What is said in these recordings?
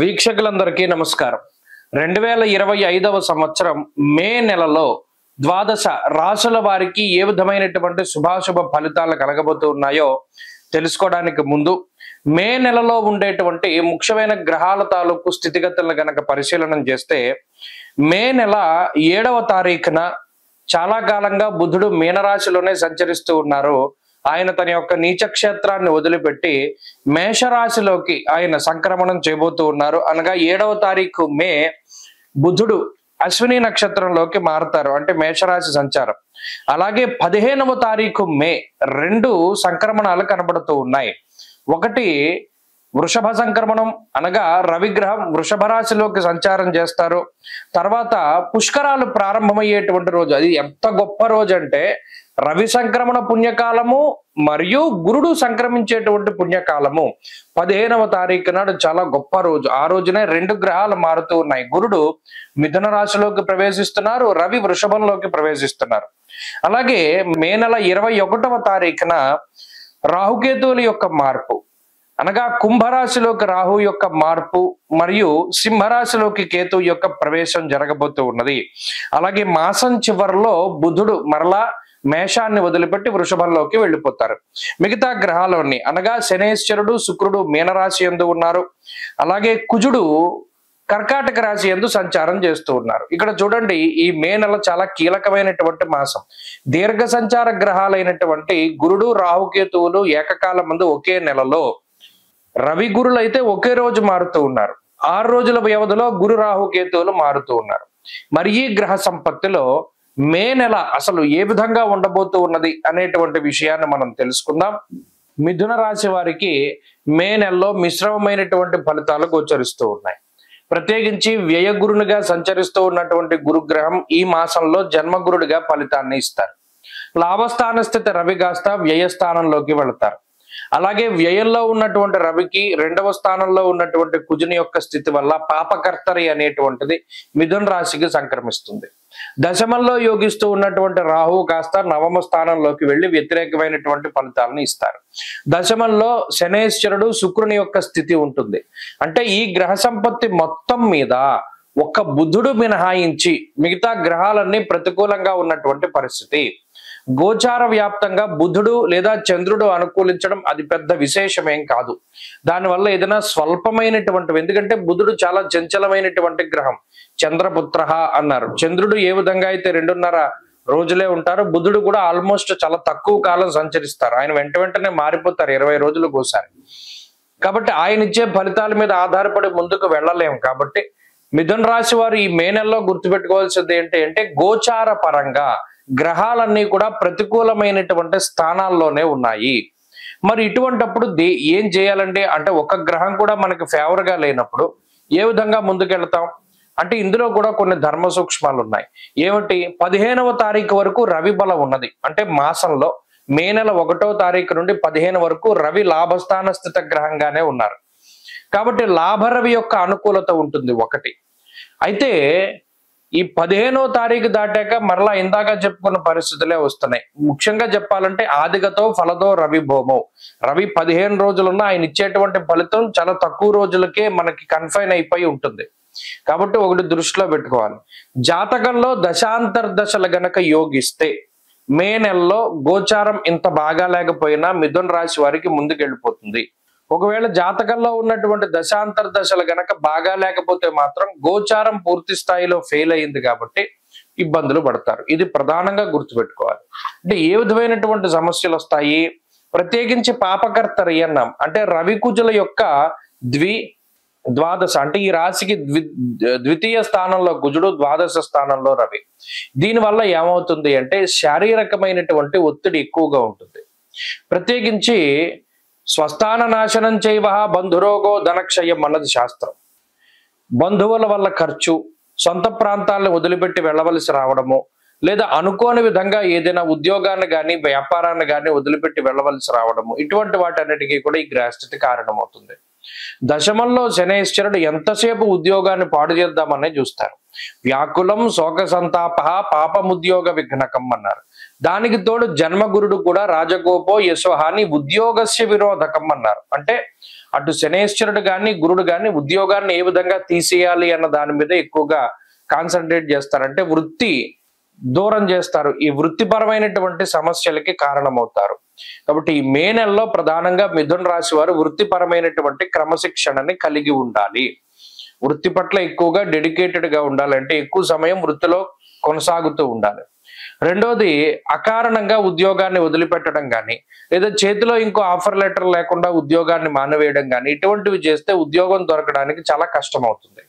వీక్షకులందరికీ నమస్కారం. 2025వ సంవత్సరం మే నెలలో ద్వాదశ రాశుల వారికి ఏ విధమైనటువంటి శుభాశుభ ఫలితాలు కలగబోతూ ఉన్నాయో తెలుసుకోవడానికి ముందు మే నెలలో ఉండేటువంటి ముఖ్యమైన గ్రహాల తాలూకు స్థితిగతులను గనక పరిశీలన చేస్తే మే నెల 7వ తారీఖున చాలా కాలంగా బుధుడు మీనరాశిలోనే సంచరిస్తూ ఉన్నారు. ఆయన తన యొక్క నీచ క్షేత్రాన్ని వదిలిపెట్టి మేషరాశిలోకి ఆయన సంక్రమణం చేయబోతూ ఉన్నారు. అనగా 7వ తారీఖు మే బుధుడు అశ్విని నక్షత్రంలోకి మారుతారు, అంటే మేషరాశి సంచారం. అలాగే 15వ తారీఖు మే 2 సంక్రమణాలు కనబడుతూ ఉన్నాయి. ఒకటి వృషభ సంక్రమణం, అనగా రవిగ్రహం వృషభ రాశిలోకి సంచారం చేస్తారు. తర్వాత పుష్కరాలు ప్రారంభమయ్యేటువంటి రోజు. అది ఎంత గొప్ప రోజు అంటే రవి సంక్రమణ పుణ్యకాలము మరియు గురుడు సంక్రమించేటువంటి పుణ్యకాలము 15వ తారీఖు నాడు చాలా గొప్ప రోజు. ఆ రోజునే 2 గ్రహాలు మారుతూ ఉన్నాయి. గురుడు మిథున రాశిలోకి ప్రవేశిస్తున్నారు, రవి వృషభంలోకి ప్రవేశిస్తున్నారు. అలాగే మే నెల 21వ తారీఖున రాహుకేతువుల యొక్క మార్పు, అనగా కుంభరాశిలోకి రాహు యొక్క మార్పు మరియు సింహరాశిలోకి కేతు యొక్క ప్రవేశం జరగబోతూ ఉన్నది. అలాగే మాసం చివరిలో బుధుడు మరలా మేషాన్ని వదిలిపెట్టి వృషభంలోకి వెళ్ళిపోతారు. మిగతా గ్రహాలన్నీ, అనగా శనేశ్వరుడు శుక్రుడు మీనరాశి యందు ఉన్నారు. అలాగే కుజుడు కర్కాటక రాశి యందు సంచారం చేస్తూ ఉన్నారు. ఇక్కడ చూడండి, ఈ మే నెల చాలా కీలకమైనటువంటి మాసం. దీర్ఘ సంచార గ్రహాలైనటువంటి గురుడు రాహుకేతువులు ఏకకాలం ముందు ఒకే నెలలో, రవి గురులు అయితే ఒకే రోజు మారుతూ ఉన్నారు. 6 రోజుల వ్యవధిలో గురు రాహుకేతువులు మారుతూ ఉన్నారు. మరి ఈ గ్రహ సంపత్తిలో మే నెల అసలు ఏ విధంగా ఉండబోతూ ఉన్నది అనేటువంటి విషయాన్ని మనం తెలుసుకుందాం. మిథున రాశి వారికి మే నెలలో మిశ్రమమైనటువంటి ఫలితాలు గోచరిస్తూ ఉన్నాయి. ప్రత్యేకించి వ్యయగురునిగా సంచరిస్తూ ఉన్నటువంటి గురుగ్రహం ఈ మాసంలో జన్మగురుడిగా ఫలితాన్ని ఇస్తారు. లాభస్థాన స్థితి రవి కాస్త వ్యయస్థానంలోకి వెళతారు. అలాగే వ్యయంలో ఉన్నటువంటి రవికి 2వ స్థానంలో ఉన్నటువంటి కుజుని యొక్క స్థితి వల్ల పాపకర్తరి అనేటువంటిది మిథున రాశికి సంక్రమిస్తుంది. దశమంలో యోగిస్తూ ఉన్నటువంటి రాహు కాస్త 9వ స్థానంలోకి వెళ్లి వ్యతిరేకమైనటువంటి ఫలితాలను ఇస్తారు. దశమంలో శనేశ్వరుడు శుక్రుని యొక్క స్థితి ఉంటుంది. అంటే ఈ గ్రహ సంపత్తి మొత్తం మీద ఒక్క బుధుడు మినహాయించి మిగతా గ్రహాలన్నీ ప్రతికూలంగా ఉన్నటువంటి పరిస్థితి. గోచార వ్యాప్తంగా బుధుడు లేదా చంద్రుడు అనుకూలించడం అది పెద్ద విశేషమేం కాదు. దానివల్ల ఏదైనా స్వల్పమైనటువంటి, ఎందుకంటే బుధుడు చాలా చంచలమైనటువంటి గ్రహం, చంద్రపుత్ర అన్నారు. చంద్రుడు ఏ విధంగా అయితే 2.5 రోజులే ఉంటారు, బుధుడు కూడా ఆల్మోస్ట్ చాలా తక్కువ కాలం సంచరిస్తారు. ఆయన వెంటనే మారిపోతారు 20 రోజులకు ఒకసారి. కాబట్టి ఆయన ఇచ్చే ఫలితాల మీద ఆధారపడి ముందుకు వెళ్ళలేము. కాబట్టి మిథున రాశి వారు ఈ మే నెలలో గుర్తుపెట్టుకోవాల్సింది ఏంటి అంటే, గోచార పరంగా గ్రహాలన్నీ కూడా ప్రతికూలమైనటువంటి స్థానాల్లోనే ఉన్నాయి. మరి ఇటువంటప్పుడు ఏం చేయాలంటే, అంటే ఒక గ్రహం కూడా మనకి ఫేవర్ గా లేనప్పుడు ఏ విధంగా ముందుకెళ్తాం అంటే, ఇందులో కూడా కొన్ని ధర్మ సూక్ష్మాలు ఉన్నాయి. ఏమిటి? 15వ తారీఖు వరకు రవి బలం ఉన్నది. అంటే మాసంలో మే నెల 1వ తారీఖు నుండి 15 వరకు రవి లాభస్థాన స్థిత గ్రహంగానే ఉన్నారు. కాబట్టి లాభరవి యొక్క అనుకూలత ఉంటుంది ఒకటి. అయితే ఈ 15వ తారీఖు దాటాక మరలా ఇందాక చెప్పుకున్న పరిస్థితులే వస్తున్నాయి. ముఖ్యంగా చెప్పాలంటే ఆదిగతో ఫలదో రవి భౌమో. రవి 15 రోజులున్నా ఆయన ఇచ్చేటువంటి ఫలితం చాలా తక్కువ రోజులకే మనకి కన్ఫైన్ అయిపోయి ఉంటుంది. కాబట్టి ఒకటి దృష్టిలో పెట్టుకోవాలి. జాతకంలో దశాంతర్దశలు గనక యోగిస్తే మే నెలలో గోచారం ఇంత బాగా లేకపోయినా మిథున రాశి వారికి ముందుకెళ్ళిపోతుంది. ఒకవేళ జాతకంలో ఉన్నటువంటి దశాంతర్దశలు గనక బాగా లేకపోతే మాత్రం గోచారం పూర్తి స్థాయిలో ఫెయిల్ అయింది కాబట్టి ఇబ్బందులు పడతారు. ఇది ప్రధానంగా గుర్తుపెట్టుకోవాలి. అంటే ఏ విధమైనటువంటి సమస్యలు వస్తాయి? ప్రత్యేకించి పాపకర్తరి అన్నాం అంటే రవి కుజుల యొక్క ద్వాదశ, అంటే ఈ రాశికి ద్వితీయ స్థానంలో కుజుడు, ద్వాదశ స్థానంలో రవి. దీనివల్ల ఏమవుతుంది అంటే శారీరకమైనటువంటి ఒత్తిడి ఎక్కువగా ఉంటుంది. ప్రత్యేకించి స్వస్థాన నాశనం చేయవ బంధురోగో ధనక్షయం అన్నది శాస్త్రం. బంధువుల వల్ల ఖర్చు, సొంత ప్రాంతాలను వదిలిపెట్టి వెళ్ళవలసి రావడము, లేదా అనుకోని విధంగా ఏదైనా ఉద్యోగాన్ని కానీ వ్యాపారాన్ని కానీ వదిలిపెట్టి వెళ్ళవలసి రావడము, ఇటువంటి వాటన్నిటికీ కూడా ఈ గ్రహస్థితి కారణమవుతుంది. దశమంలో శనేశ్వరుడు ఎంతసేపు ఉద్యోగాన్ని పాడు చేద్దామనే చూస్తారు. వ్యాకులం శోక సంతాప పాపముద్యోగ విఘ్నకం అన్నారు. దానికి తోడు జన్మగురుడు కూడా రాజగోపో యశోహాని ఉద్యోగస్య విరోధకం అన్నారు. అంటే అటు శనేశ్వరుడు గాని గురుడు గాని ఉద్యోగాన్ని ఏ విధంగా తీసేయాలి అన్న దాని మీద ఎక్కువగా కాన్సన్ట్రేట్ చేస్తారు. అంటే వృత్తి దూరం చేస్తారు, ఈ వృత్తిపరమైనటువంటి సమస్యలకి కారణమవుతారు. కాబట్టి ఈ మే నెలలో ప్రధానంగా మిథున రాశి వారు వృత్తిపరమైనటువంటి క్రమశిక్షణని కలిగి ఉండాలి. వృత్తి పట్ల ఎక్కువగా డెడికేటెడ్ గా ఉండాలి, అంటే ఎక్కువ సమయం వృత్తిలో కొనసాగుతూ ఉండాలి. రెండోది, అకారణంగా ఉద్యోగాన్ని వదిలిపెట్టడం కానీ, లేదా చేతిలో ఇంకో ఆఫర్ లెటర్ లేకుండా ఉద్యోగాన్ని మానవేయడం కానీ, ఇటువంటివి చేస్తే ఉద్యోగం దొరకడానికి చాలా కష్టం అవుతుంది.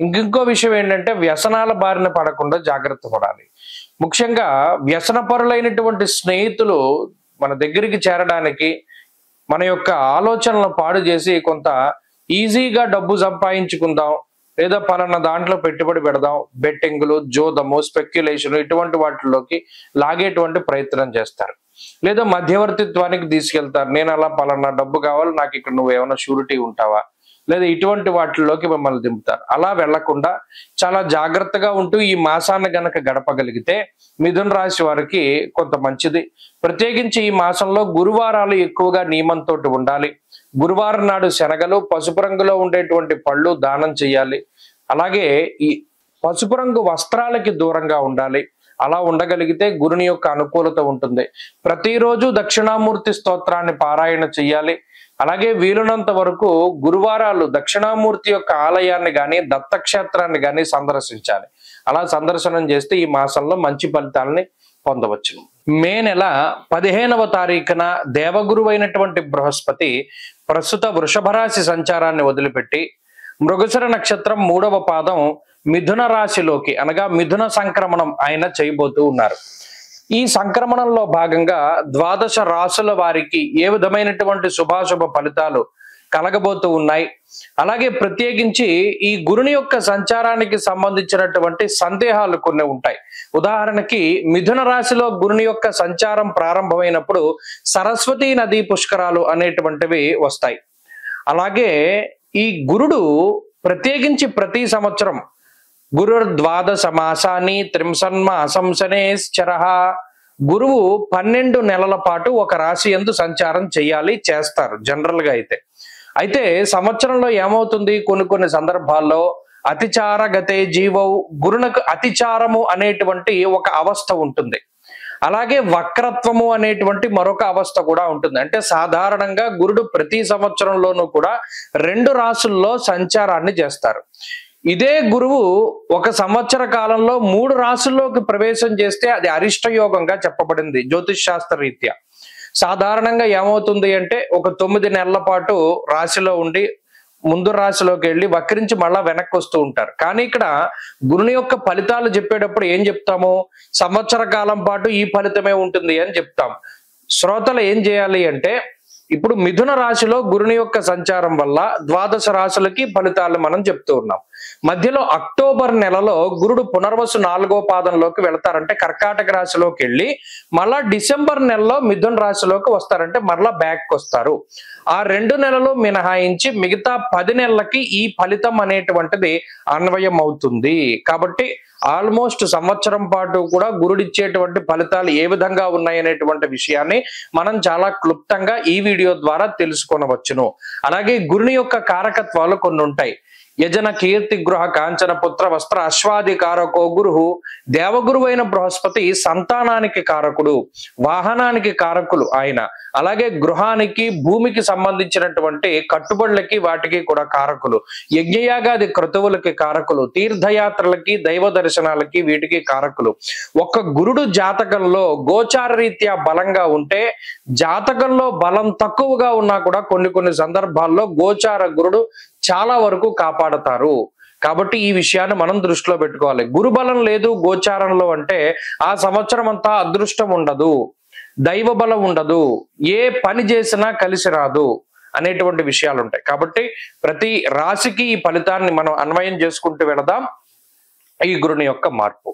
ఇంకో విషయం ఏంటంటే వ్యసనాల బారిన పడకుండా జాగ్రత్త పడాలి. ముఖ్యంగా వ్యసనపరులైనటువంటి స్నేహితులు మన దగ్గరికి చేరడానికి, మన యొక్క ఆలోచనలను పాడు చేసి కొంత ఈజీగా డబ్బు సంపాదించుకుందాం, లేదా పలానా దాంట్లో పెట్టుబడి పెడదాం, బెట్టింగ్లు, జోదము, స్పెక్యులేషన్ ఇటువంటి వాటిలోకి లాగేటువంటి ప్రయత్నం చేస్తారు. లేదా మధ్యవర్తిత్వానికి తీసుకెళ్తారు. నేను అలా పలానా డబ్బు కావాలి, నాకు ఇక్కడ నువ్వు ఏమైనా షూరిటీ ఉంటావా, లేదా ఇటువంటి వాటిల్లోకి మిమ్మల్ని దింపుతారు. అలా వెళ్లకుండా చాలా జాగ్రత్తగా ఉంటూ ఈ మాసాన్ని గనక గడపగలిగితే మిథున రాశి వారికి కొంత మంచిది. ప్రత్యేకించి ఈ మాసంలో గురువారాలు ఎక్కువగా నియమంతో ఉండాలి. గురువారం నాడు శనగలు, పసుపు రంగులో ఉండేటువంటి పళ్ళు దానం చేయాలి. అలాగే ఈ పసుపు రంగు వస్త్రాలకి దూరంగా ఉండాలి. అలా ఉండగలిగితే గురుని యొక్క అనుకూలత ఉంటుంది. ప్రతిరోజు దక్షిణామూర్తి స్తోత్రాన్ని పారాయణ చెయ్యాలి. అలాగే వీలునంత వరకు గురువారాలు దక్షిణామూర్తి యొక్క ఆలయాన్ని గాని, దత్తక్షేత్రాన్ని గాని సందర్శించాలి. అలా సందర్శనం చేస్తే ఈ మాసంలో మంచి ఫలితాలని పొందవచ్చు. మే నెల 15వ తారీఖున దేవగురువు అయినటువంటి బృహస్పతి ప్రస్తుత వృషభ రాశి సంచారాన్ని వదిలిపెట్టి మృగశిర నక్షత్రం 3వ పాదం మిథున రాశిలోకి, అనగా మిథున సంక్రమణం ఆయన చేయబోతూ ఉన్నారు. ఈ సంక్రమణంలో భాగంగా ద్వాదశ రాశుల వారికి ఏ విధమైనటువంటి శుభాశుభ ఫలితాలు కలగబోతూ ఉన్నాయి, అలాగే ప్రత్యేకించి ఈ గురుని యొక్క సంచారానికి సంబంధించినటువంటి సందేహాలు కొన్ని ఉంటాయి. ఉదాహరణకి మిథున రాశిలో గురుని యొక్క సంచారం ప్రారంభమైనప్పుడు సరస్వతీ నదీ పుష్కరాలు అనేటువంటివి వస్తాయి. అలాగే ఈ గురుడు ప్రత్యేకించి ప్రతి సంవత్సరం గురుర్ ద్వాదశ మాసాన్ని త్రింశన్మాసంశనేశ్చరః, గురువు 12 నెలల పాటు ఒక రాశి యందు సంచారం చేస్తారు జనరల్ గా. అయితే సంవత్సరంలో ఏమవుతుంది, కొన్ని సందర్భాల్లో అతిచార గతే జీవౌ, గురునకు అతిచారము అనేటువంటి ఒక అవస్థ ఉంటుంది. అలాగే వక్రత్వము అనేటువంటి మరొక అవస్థ కూడా ఉంటుంది. అంటే సాధారణంగా గురుడు ప్రతి సంవత్సరంలోనూ కూడా 2 రాశుల్లో సంచారాన్ని చేస్తారు. ఇదే గురువు ఒక సంవత్సర కాలంలో 3 రాశుల్లోకి ప్రవేశం చేస్తే అది అరిష్ట యోగంగా చెప్పబడింది జ్యోతిష్ శాస్త్ర రీత్యా. సాధారణంగా ఏమవుతుంది అంటే ఒక 9 నెలల పాటు రాశిలో ఉండి ముందు రాశిలోకి వెళ్ళి వక్రించి మళ్ళా వెనక్కి వస్తూ ఉంటారు. కానీ ఇక్కడ గురుని యొక్క ఫలితాలు చెప్పేటప్పుడు ఏం చెప్తాము, సంవత్సర కాలం పాటు ఈ ఫలితమే ఉంటుంది అని చెప్తాం. శ్రోతలు ఏం చేయాలి అంటే, ఇప్పుడు మిథున రాశిలో గురుని యొక్క సంచారం వల్ల ద్వాదశ రాశులకి ఫలితాలు మనం చెప్తూ ఉన్నాం. మధ్యలో అక్టోబర్ నెలలో గురుడు పునర్వసు 4వ పాదంలోకి వెళతారంటే కర్కాటక రాశిలోకి వెళ్ళి మళ్ళా డిసెంబర్ నెలలో మిథున రాశిలోకి వస్తారంటే మరలా బ్యాక్ వస్తారు. ఆ 2 నెలలు మినహాయించి మిగతా 10 నెలలకి ఈ ఫలితం అనేటువంటిది అన్వయం అవుతుంది. కాబట్టి ఆల్మోస్ట్ సంవత్సరం పాటు కూడా గురుడిచ్చేటువంటి ఫలితాలు ఏ విధంగా ఉన్నాయనేటువంటి విషయాన్ని మనం చాలా క్లుప్తంగా ఈ వీడియో ద్వారా తెలుసుకొనవచ్చును. అలాగే గురుని యొక్క కారకత్వాలు కొన్ని ఉంటాయి. యజన కీర్తి గృహ కాంచన పుత్ర వస్త్ర అశ్వాది కారకో గురు, దేవగురువైన బృహస్పతి సంతానానికి కారకుడు, వాహనానికి కారకులు ఆయన. అలాగే గృహానికి, భూమికి సంబంధించినటువంటి కట్టుబడులకి వాటికి కూడా కారకులు, యజ్ఞయాగాది క్రతువులకి కారకులు, తీర్థయాత్రలకి, దైవ దర్శనాలకి వీటికి కారకులు. ఒక్క గురుడు జాతకంలో గోచార రీత్యా బలంగా ఉంటే, జాతకంలో బలం తక్కువగా ఉన్నా కూడా కొన్ని సందర్భాల్లో గోచార గురుడు చాలా వరకు కాపాడతారు. కాబట్టి ఈ విషయాన్ని మనం దృష్టిలో పెట్టుకోవాలి. గురుబలం లేదు గోచారంలో అంటే ఆ సంవత్సరం అంతా అదృష్టం ఉండదు, దైవ బలం ఉండదు, ఏ పని చేసినా కలిసి రాదు అనేటువంటి విషయాలు ఉంటాయి. కాబట్టి ప్రతి రాశికి ఈ ఫలితాన్ని మనం అన్వయం చేసుకుంటూ వెళదాం. ఈ గురుని యొక్క మార్పు.